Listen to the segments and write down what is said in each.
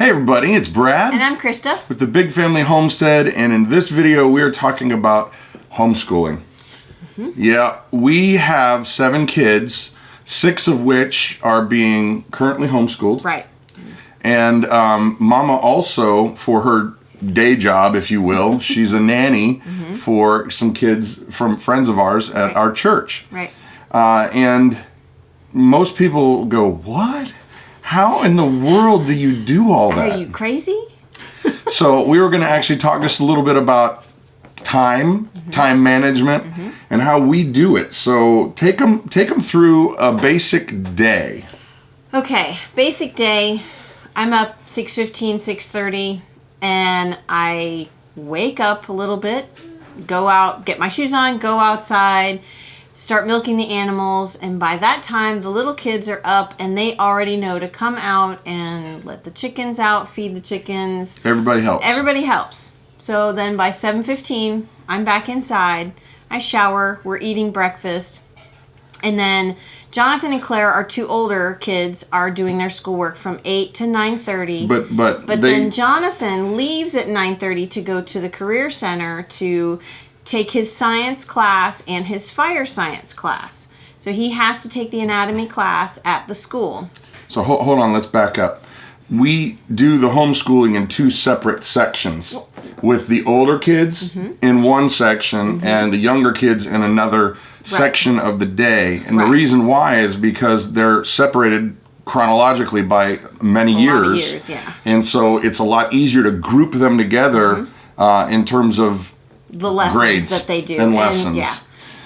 Hey everybody, it's Brad. And I'm Christa. With the Big Family Homestead, and in this video we are talking about homeschooling. Yeah, we have 7 kids, 6 of which are being currently homeschooled. Right. And Mama also, for her day job, if you will, she's a nanny for some kids from friends of ours at our church. Right. And most people go, what? How in the world do you do all that? Are you crazy? So we were going to actually talk just a little bit about time management, and how we do it. So take them through a basic day. Okay, basic day. I'm up 6:15, 6:30, and I wake up a little bit, go out, get my shoes on, go outside, start milking the animals, and by that time the little kids are up and they already know to come out and let the chickens out, feed the chickens. Everybody helps. Everybody helps. So then by 7:15, I'm back inside. I shower, we're eating breakfast, and then Jonathan and Claire, our 2 older kids, are doing their schoolwork from 8 to 9:30. But then Jonathan leaves at 9:30 to go to the Career Center to take his science class and his fire science class. So he has to take the anatomy class at the school. So hold on, let's back up. We do the homeschooling in 2 separate sections, with the older kids in one section and the younger kids in another section of the day. And the reason why is because they're separated chronologically by many years. And so it's a lot easier to group them together in terms of the lessons grades that they do. And lessons. Yeah.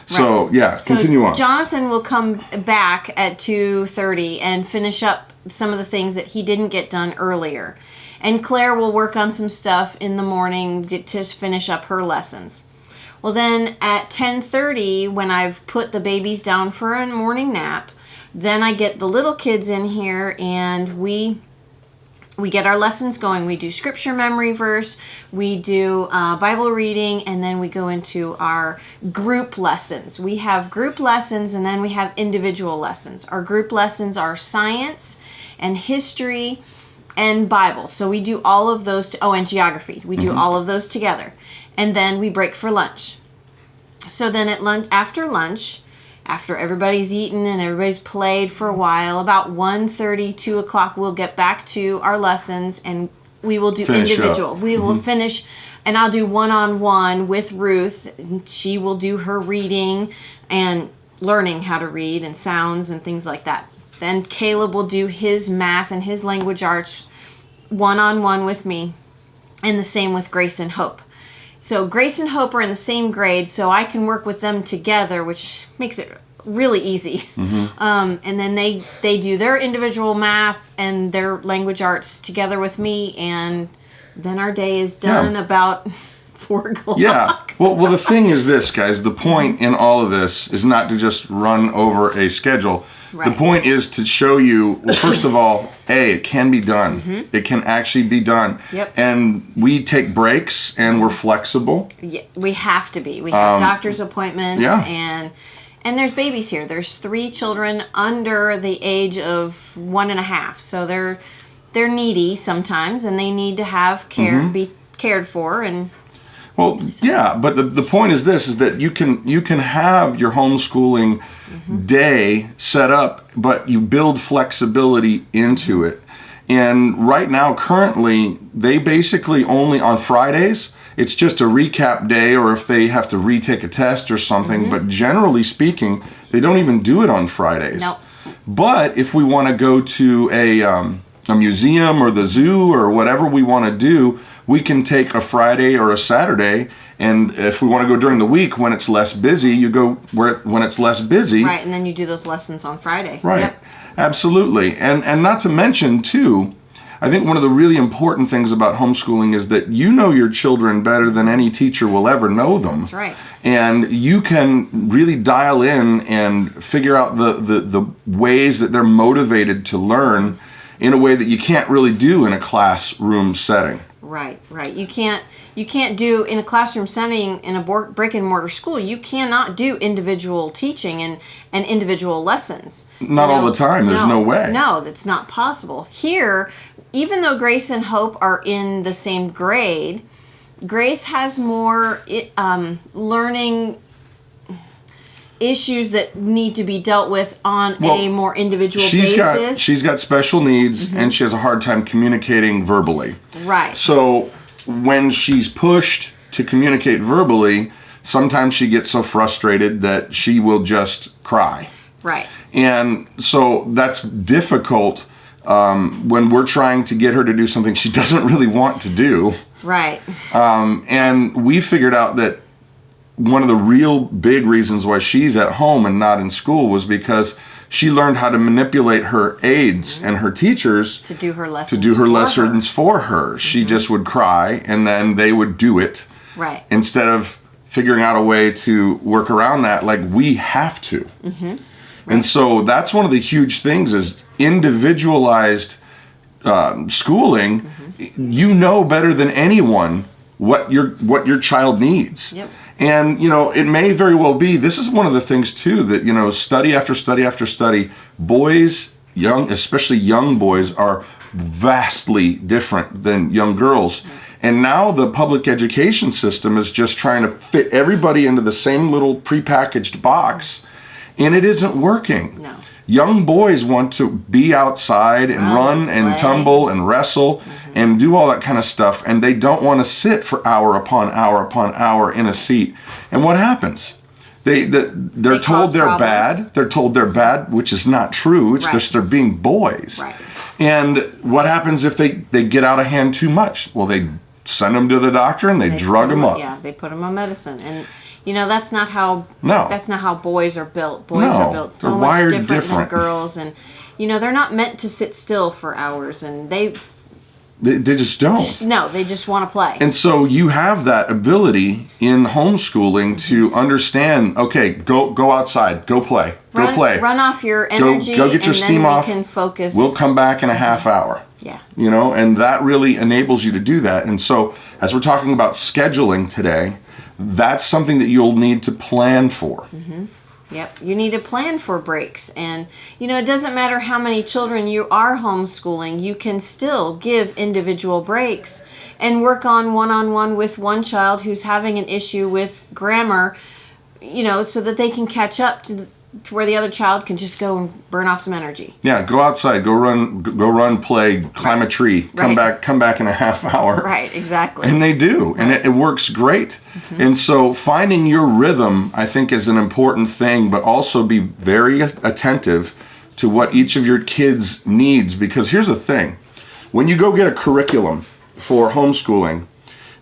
So, continue on. Jonathan will come back at 2:30 and finish up some of the things that he didn't get done earlier. And Claire will work on some stuff in the morning to finish up her lessons. Well, then at 10:30, when I've put the babies down for a morning nap, then I get the little kids in here and we get our lessons going. We do scripture memory verse, we do Bible reading, and then we go into our group lessons. We have group lessons and then we have individual lessons. Our group lessons are science and history and Bible. So we do all of those, and geography. We do all of those together. And then we break for lunch. So then at lunch, after everybody's eaten and everybody's played for a while, about 1:30, 2 o'clock, we'll get back to our lessons and we will do individual. We will finish, and I'll do one-on-one with Ruth. She will do her reading and learning how to read and sounds and things like that. Then Caleb will do his math and his language arts one-on-one with me, and the same with Grace and Hope. So Grace and Hope are in the same grade, so I can work with them together, which makes it really easy. And then they do their individual math and their language arts together with me, and then our day is done about 4 o'clock. Yeah. Well, the thing is this, guys. The point in all of this is not to just run over a schedule. The point is to show you, well, first of all, it can be done. It can actually be done. And we take breaks and we're flexible. Yeah, we have to be. We have doctor's appointments and there's babies here. There's 3 children under the age of 1.5. So they're needy sometimes and they need to have care, be cared for, and well, yeah, but the point is this, is that you can have your homeschooling day set up, but you build flexibility into it. And right now, currently, they basically only on Fridays, it's just a recap day, or if they have to retake a test or something, but generally speaking, they don't even do it on Fridays. Nope. But if we want to go to a museum or the zoo or whatever we want to do, we can take a Friday or a Saturday, and if we want to go during the week when it's less busy, you go when it's less busy. Right, and then you do those lessons on Friday. Right, absolutely. And not to mention, too, I think one of the really important things about homeschooling is that you know your children better than any teacher will ever know them. That's right. And you can really dial in and figure out the ways that they're motivated to learn in a way that you can't really do in a classroom setting. Right. You can't do in a classroom setting in a brick and mortar school. You cannot do individual teaching and individual lessons. Not all the time. There's no way. No, that's not possible. Here, even though Grace and Hope are in the same grade, Grace has more learning issues that need to be dealt with on a more individual basis. She's got special needs, and she has a hard time communicating verbally. Right. So when she's pushed to communicate verbally, sometimes she gets so frustrated that she will just cry. Right. And so that's difficult when we're trying to get her to do something she doesn't really want to do. Right. And we figured out that one of the real big reasons why she's at home and not in school was because she learned how to manipulate her aides and her teachers to do her lessons for her. She just would cry, and then they would do it. Right. Instead of figuring out a way to work around that, like we have to. Right. And so that's one of the huge things is individualized schooling. You know better than anyone what your child needs. Yep. And, it may very well be, this is one of the things, too, that, study after study after study, boys, especially young boys, are vastly different than young girls. And now the public education system is just trying to fit everybody into the same little prepackaged box, and it isn't working. No. Young boys want to be outside and run and tumble and wrestle and do all that kind of stuff, and they don't want to sit for hour upon hour upon hour in a seat. And what happens? They're told they're bad. They're told they're bad, which is not true. It's just they're being boys. Right. And what happens if they get out of hand too much? Well, they send them to the doctor and they drug them up. Yeah, they put them on medicine. And that's not how boys are built. Boys are built so much different than girls, and they're not meant to sit still for hours, and they just don't. They just want to play. And so you have that ability in homeschooling to understand, okay, go outside, go play. Run off your energy. Go get your steam off. Can focus. We'll come back in a half hour. Yeah. And that really enables you to do that. And so as we're talking about scheduling today, that's something that you'll need to plan for. Yep, you need to plan for breaks. And, it doesn't matter how many children you are homeschooling, you can still give individual breaks and work on one-on-one with one child who's having an issue with grammar, so that they can catch up to where the other child can just go and burn off some energy. Yeah, go outside, go run, play, climb a tree, come back in a half hour. Right, exactly. And they do, and it works great. And so finding your rhythm, I think, is an important thing, but also be very attentive to what each of your kids needs, because here's the thing. When you go get a curriculum for homeschooling,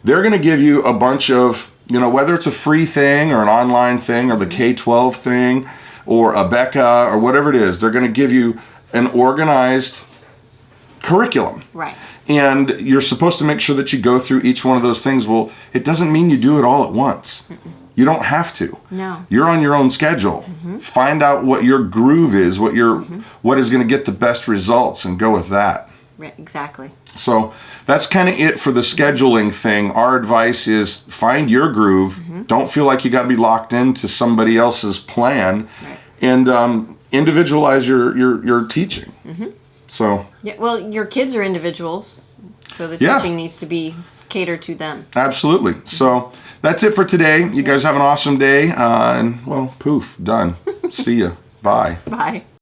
they're going to give you a bunch of, whether it's a free thing or an online thing or the K-12 thing, or a Becca, or whatever it is, they're going to give you an organized curriculum. Right. And you're supposed to make sure that you go through each one of those things. Well, it doesn't mean you do it all at once. You don't have to. No. You're on your own schedule. Find out what your groove is, what is going to get the best results, and go with that. Right, exactly. So that's kind of it for the scheduling thing. Our advice is find your groove. Don't feel like you got to be locked into somebody else's plan, and individualize your teaching. So well, your kids are individuals, so the teaching needs to be catered to them. Absolutely. So that's it for today. You guys have an awesome day, and well, poof, done. See ya. Bye. Bye.